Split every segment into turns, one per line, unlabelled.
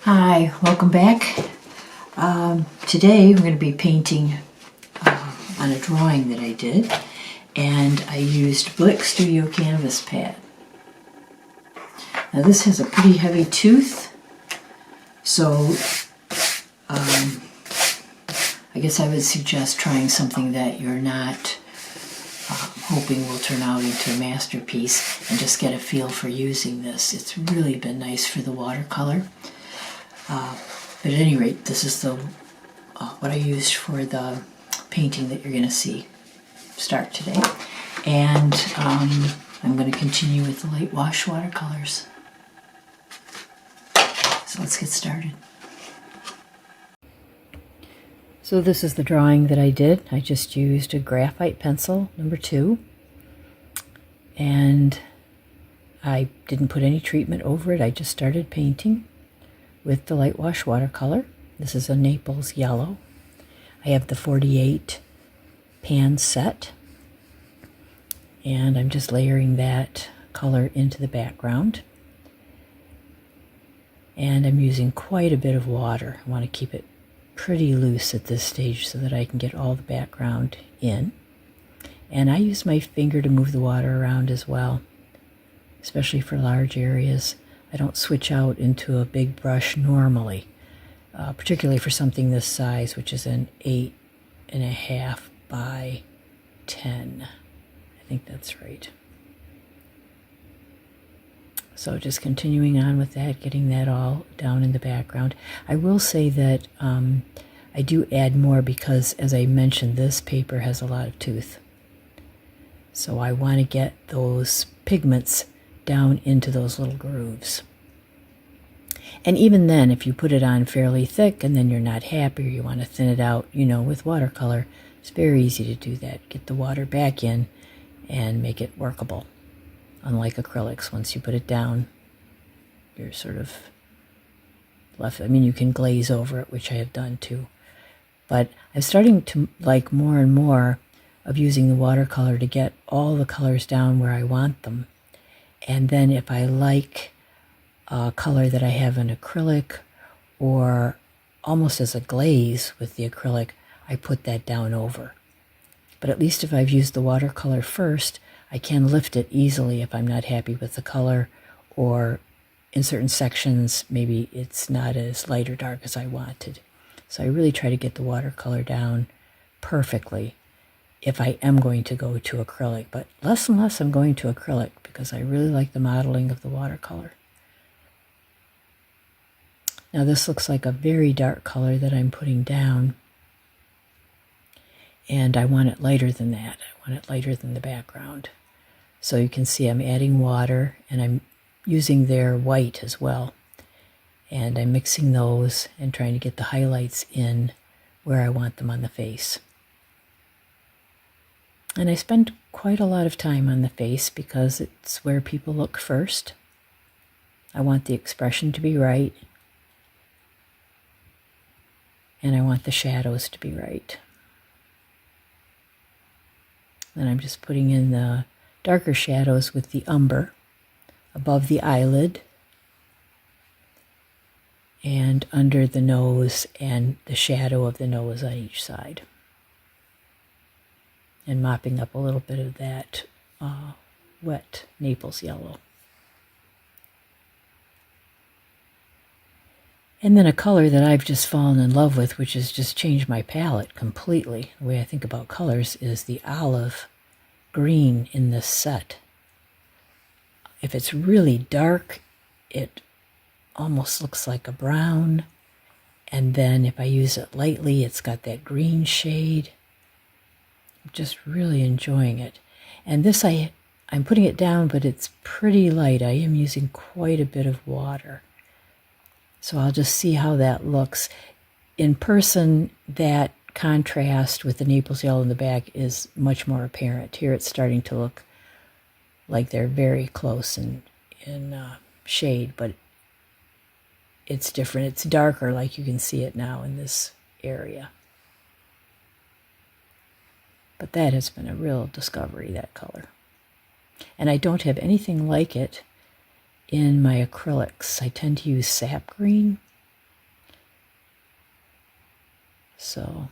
Hi, welcome back. Today we're going to be painting on a drawing that I did, and I used Blick Studio Canvas Pad. Now this has a pretty heavy tooth, so I guess I would suggest trying something that you're not hoping will turn out into a masterpiece, and just get a feel for using this. It's really been nice for the watercolor. But at any rate, this is the what I used for the painting that you're going to see start today. And I'm going to continue with the LightWish watercolors. So let's get started. So this is the drawing that I did. I just used a graphite pencil, number 2. And I didn't put any treatment over it. I just started painting with the LightWish watercolor. This is a Naples yellow. I have the 48 pan set, and I'm just layering that color into the background. And I'm using quite a bit of water. I want to keep it pretty loose at this stage so that I can get all the background in. And I use my finger to move the water around as well, especially for large areas. I don't switch out into a big brush normally, particularly for something this size, which is an 8.5 by 10. I think that's right. So just continuing on with that, getting that all down in the background. I will say that I do add more because, as I mentioned, this paper has a lot of tooth. So I want to get those pigments down into those little grooves. And even then, if you put it on fairly thick and then you're not happy or you want to thin it out, with watercolor, it's very easy to do that. Get the water back in and make it workable. Unlike acrylics, once you put it down, you're sort of left. I mean, you can glaze over it, which I have done too. But I'm starting to like more and more of using the watercolor to get all the colors down where I want them. And then if I like a color that I have in acrylic or almost as a glaze with the acrylic, I put that down over. But at least if I've used the watercolor first, I can lift it easily if I'm not happy with the color, or in certain sections maybe it's not as light or dark as I wanted. So I really try to get the watercolor down perfectly if I am going to go to acrylic, but less and less I'm going to acrylic because I really like the modeling of the watercolor. Now this looks like a very dark color that I'm putting down, and I want it lighter than that. I want it lighter than the background. So you can see I'm adding water, and I'm using their white as well. And I'm mixing those and trying to get the highlights in where I want them on the face. And I spend quite a lot of time on the face because it's where people look first. I want the expression to be right, and I want the shadows to be right. Then I'm just putting in the darker shadows with the umber above the eyelid and under the nose and the shadow of the nose on each side. And mopping up a little bit of that wet Naples yellow. And then a color that I've just fallen in love with, which has just changed my palette completely, the way I think about colors, is the olive green in this set. If it's really dark, it almost looks like a brown. And then if I use it lightly, it's got that green shade. I'm just really enjoying it. And this, I'm putting it down, but it's pretty light. I am using quite a bit of water. So I'll just see how that looks. In person, that contrast with the Naples yellow in the back is much more apparent. Here it's starting to look like they're very close in shade, but it's different. It's darker, like you can see it now in this area. But that has been a real discovery, that color. And I don't have anything like it in my acrylics. I tend to use sap green So,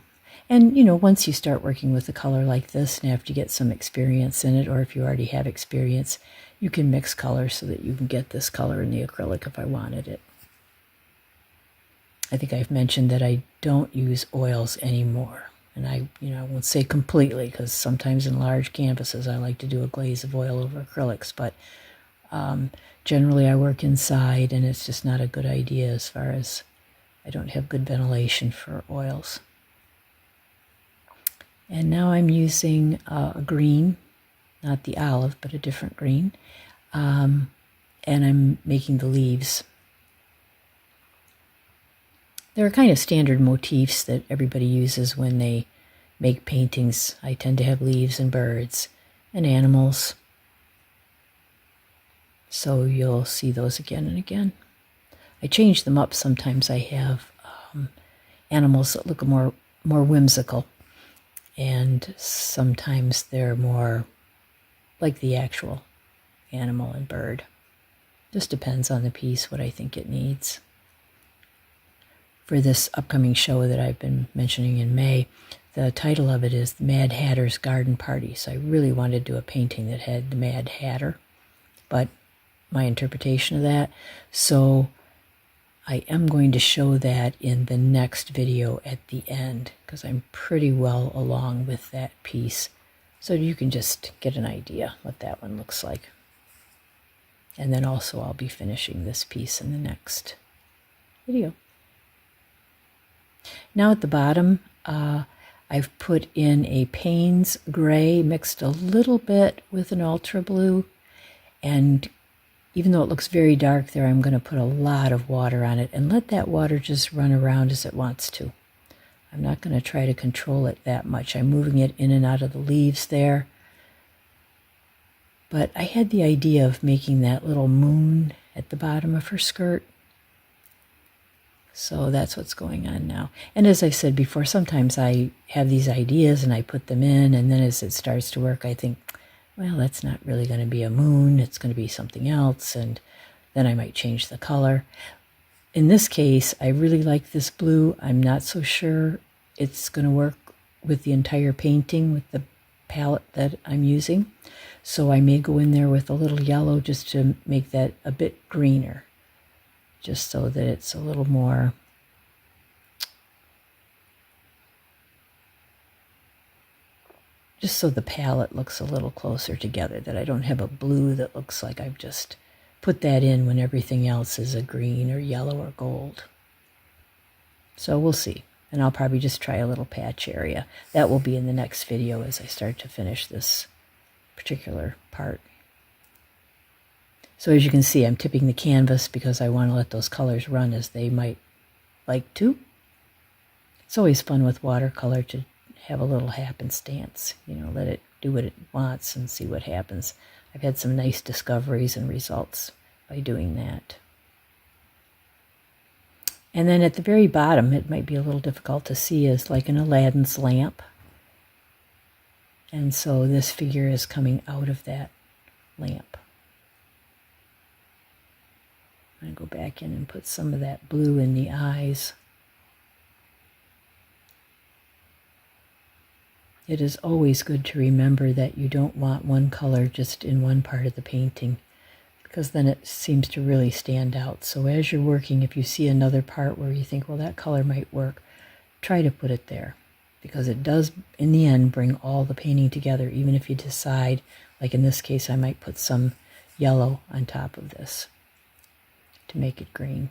and you know, once you start working with a color like this and after you get some experience in it, or if you already have experience, you can mix colors so that you can get this color in the acrylic if I wanted it. I think I've mentioned that I don't use oils anymore. And I won't say completely, because sometimes in large canvases I like to do a glaze of oil over acrylics, but generally I work inside and it's just not a good idea as far as I don't have good ventilation for oils. And now I'm using a green, not the olive, but a different green, and I'm making the leaves. There are kind of standard motifs that everybody uses when they make paintings. I tend to have leaves and birds and animals. So you'll see those again and again. I change them up. Sometimes I have animals that look more whimsical, and sometimes they're more like the actual animal and bird. Just depends on the piece, what I think it needs. For this upcoming show that I've been mentioning in May, the title of it is The Mad Hatter's Garden Party. So I really wanted to do a painting that had the Mad Hatter, but my interpretation of that. So I am going to show that in the next video at the end, because I'm pretty well along with that piece. So you can just get an idea what that one looks like. And then also I'll be finishing this piece in the next video. Now at the bottom, I've put in a Payne's gray mixed a little bit with an ultra blue, and even though it looks very dark there, I'm going to put a lot of water on it and let that water just run around as it wants to. I'm not going to try to control it that much. I'm moving it in and out of the leaves there. But I had the idea of making that little moon at the bottom of her skirt. So that's what's going on now. And as I said before, sometimes I have these ideas and I put them in, and then as it starts to work, I think, well, that's not really going to be a moon. It's going to be something else, and then I might change the color. In this case, I really like this blue. I'm not so sure it's going to work with the entire painting with the palette that I'm using. So I may go in there with a little yellow just to make that a bit greener, just so that it's a little more just so the palette looks a little closer together, that I don't have a blue that looks like I've just put that in when everything else is a green or yellow or gold. So we'll see. And I'll probably just try a little patch area. That will be in the next video as I start to finish this particular part. So as you can see, I'm tipping the canvas because I want to let those colors run as they might like to. It's always fun with watercolor to have a little happenstance, let it do what it wants and see what happens. I've had some nice discoveries and results by doing that. And then at the very bottom, it might be a little difficult to see, is like an Aladdin's lamp. And so this figure is coming out of that lamp. I'm going to go back in and put some of that blue in the eyes. It is always good to remember that you don't want one color just in one part of the painting, because then it seems to really stand out. So as you're working, if you see another part where you think, well, that color might work, try to put it there, because it does, in the end, bring all the painting together, even if you decide, like in this case, I might put some yellow on top of this to make it green.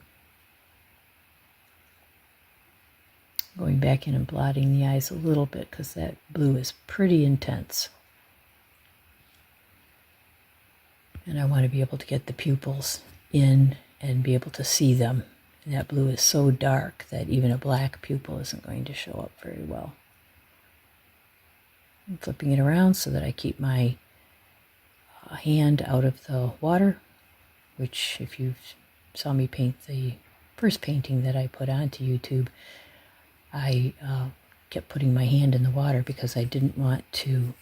Going back in and blotting the eyes a little bit because that blue is pretty intense. And I want to be able to get the pupils in and be able to see them. And that blue is so dark that even a black pupil isn't going to show up very well. I'm flipping it around so that I keep my hand out of the water, which if you saw me paint the first painting that I put onto YouTube, I kept putting my hand in the water because I didn't want to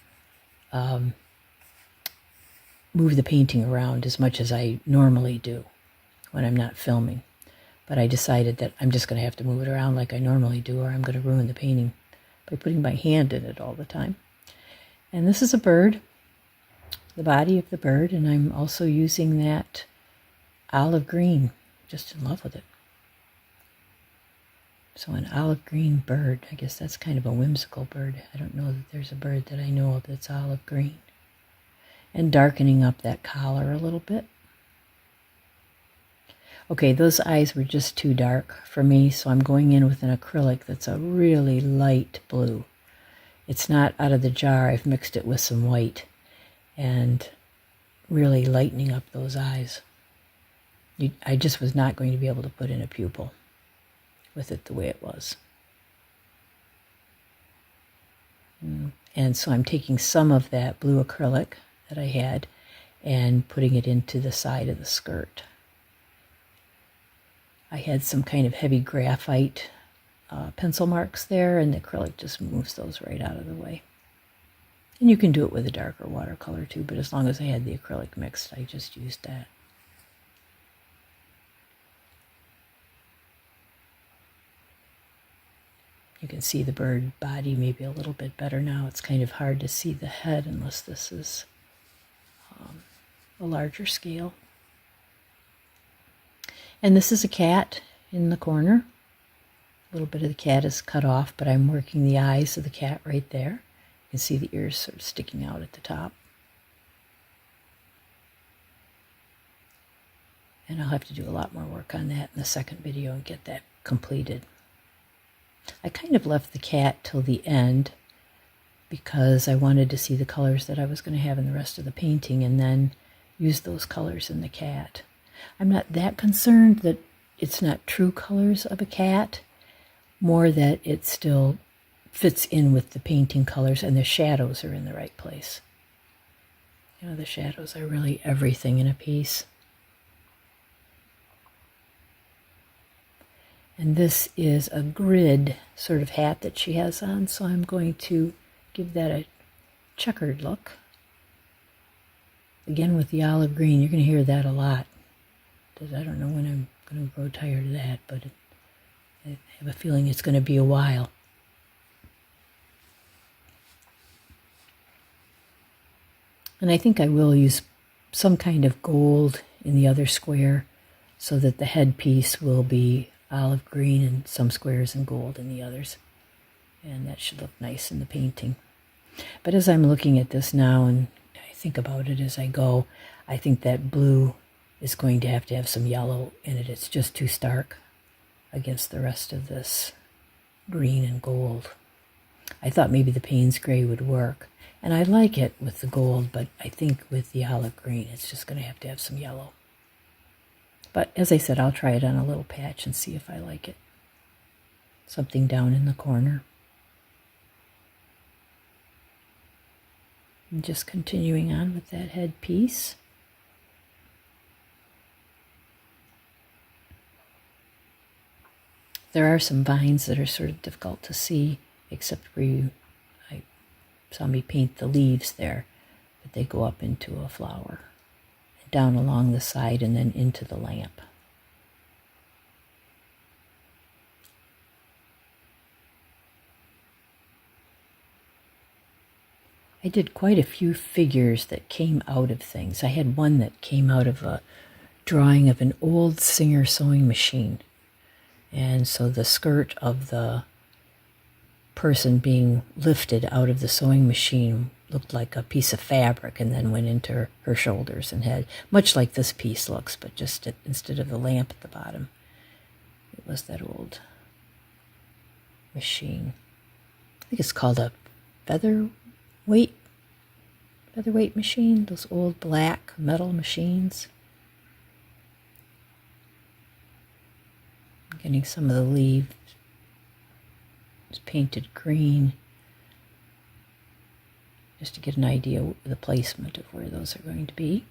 move the painting around as much as I normally do when I'm not filming. But I decided that I'm just going to have to move it around like I normally do, or I'm going to ruin the painting by putting my hand in it all the time. And this is a bird, the body of the bird, and I'm also using that olive green. Just in love with it. So an olive green bird, I guess that's kind of a whimsical bird. I don't know that there's a bird that I know of that's olive green. And darkening up that collar a little bit. Okay, those eyes were just too dark for me, so I'm going in with an acrylic that's a really light blue. It's not out of the jar. I've mixed it with some white and really lightening up those eyes. I just was not going to be able to put in a pupil with it the way it was. And so I'm taking some of that blue acrylic that I had and putting it into the side of the skirt. I had some kind of heavy graphite pencil marks there, and the acrylic just moves those right out of the way. And you can do it with a darker watercolor too, but as long as I had the acrylic mixed, I just used that. You can see the bird body maybe a little bit better now. It's kind of hard to see the head unless this is a larger scale. And this is a cat in the corner. A little bit of the cat is cut off, but I'm working the eyes of the cat right there. You can see the ears sort of sticking out at the top. And I'll have to do a lot more work on that in the second video and get that completed. I kind of left the cat till the end because I wanted to see the colors that I was going to have in the rest of the painting and then use those colors in the cat. I'm not that concerned that it's not true colors of a cat, more that it still fits in with the painting colors and the shadows are in the right place. You know, the shadows are really everything in a piece. And this is a grid sort of hat that she has on, so I'm going to give that a checkered look. Again with the olive green, you're going to hear that a lot. I don't know when I'm going to grow tired of that, but I have a feeling it's going to be a while. And I think I will use some kind of gold in the other square so that the headpiece will be olive green and some squares in gold in the others. And that should look nice in the painting. But as I'm looking at this now and I think about it as I go, I think that blue is going to have some yellow in it. It's just too stark against the rest of this green and gold. I thought maybe the Payne's gray would work. And I like it with the gold, but I think with the olive green, it's just going to have some yellow. But as I said, I'll try it on a little patch and see if I like it. Something down in the corner. And just continuing on with that headpiece. There are some vines that are sort of difficult to see, except where you saw me paint the leaves there, but they go up into a flower, down along the side and then into the lamp. I did quite a few figures that came out of things. I had one that came out of a drawing of an old Singer sewing machine. And so the skirt of the person being lifted out of the sewing machine looked like a piece of fabric and then went into her shoulders and head, much like this piece looks, but just instead of the lamp at the bottom, it was that old machine. I think it's called a featherweight machine, those old black metal machines. I'm getting some of the leaves painted green just to get an idea of the placement of where those are going to be.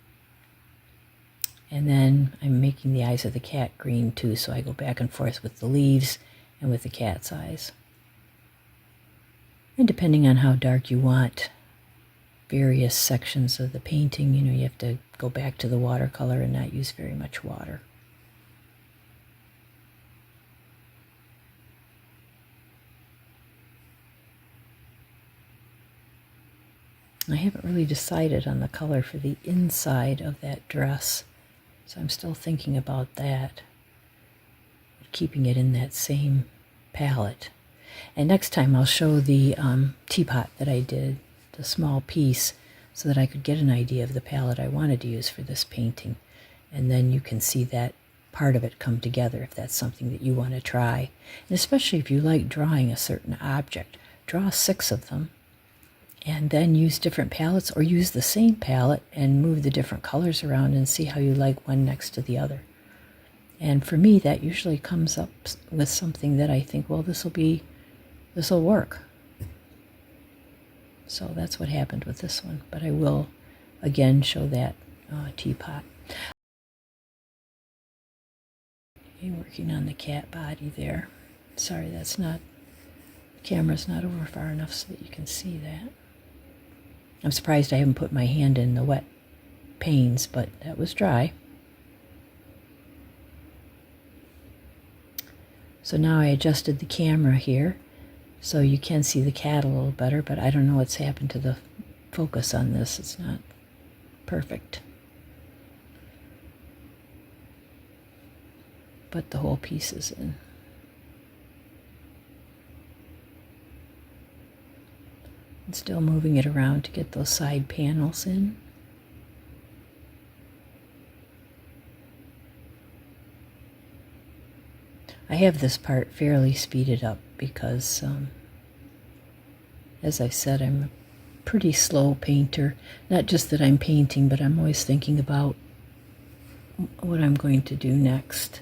And then I'm making the eyes of the cat green too, so I go back and forth with the leaves and with the cat's eyes. And depending on how dark you want various sections of the painting, you know, you have to go back to the watercolor and not use very much water. I haven't really decided on the color for the inside of that dress, so I'm still thinking about that, keeping it in that same palette. And next time I'll show the teapot that I did, the small piece, so that I could get an idea of the palette I wanted to use for this painting. And then you can see that part of it come together if that's something that you want to try. And especially if you like drawing a certain object, draw 6 of them and then use different palettes, or use the same palette and move the different colors around and see how you like one next to the other. And for me, that usually comes up with something that I think, well, this will work. So that's what happened with this one. But I will, again, show that teapot. Okay, working on the cat body there. Sorry, the camera's not over far enough so that you can see that. I'm surprised I haven't put my hand in the wet panes, but that was dry. So now I adjusted the camera here so you can see the cat a little better, but I don't know what's happened to the focus on this. It's not perfect. But the whole piece is in. And still moving it around to get those side panels in. I have this part fairly speeded up because, as I said, I'm a pretty slow painter. Not just that I'm painting, but I'm always thinking about what I'm going to do next.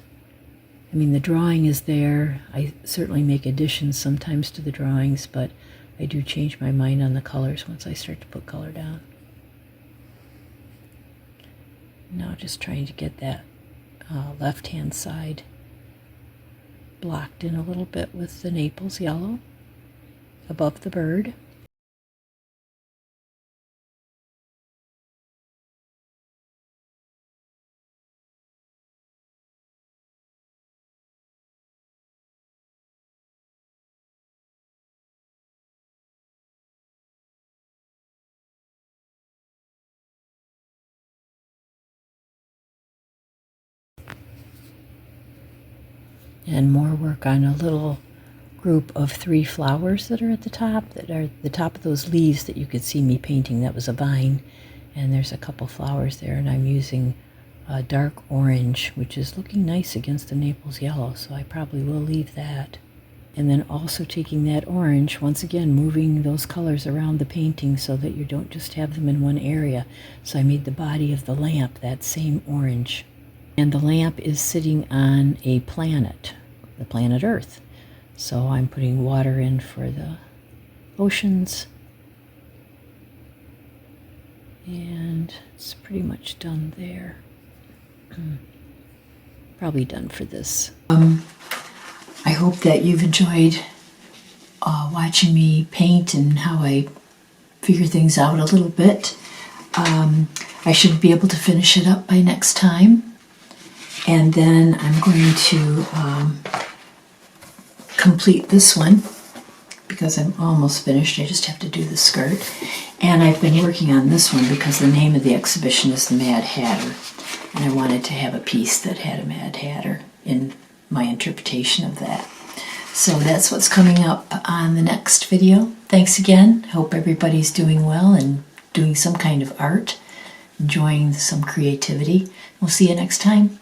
I mean, the drawing is there. I certainly make additions sometimes to the drawings, but I do change my mind on the colors once I start to put color down. Now just trying to get that left-hand side blocked in a little bit with the Naples yellow above the bird. And more work on a little group of 3 flowers that are at the top, that are the top of those leaves that you could see me painting. That was a vine, and there's a couple flowers there, and I'm using a dark orange, which is looking nice against the Naples yellow, so I probably will leave that. And then also taking that orange, once again moving those colors around the painting so that you don't just have them in one area. So I made the body of the lamp that same orange. And the lamp is sitting on a planet, the planet Earth. So I'm putting water in for the oceans. And it's pretty much done there. Probably done for this. I hope that you've enjoyed watching me paint and how I figure things out a little bit. I should be able to finish it up by next time. And then I'm going to complete this one because I'm almost finished. I just have to do the skirt. And I've been working on this one because the name of the exhibition is The Mad Hatter. And I wanted to have a piece that had a Mad Hatter in my interpretation of that. So that's what's coming up on the next video. Thanks again. Hope everybody's doing well and doing some kind of art, enjoying some creativity. We'll see you next time.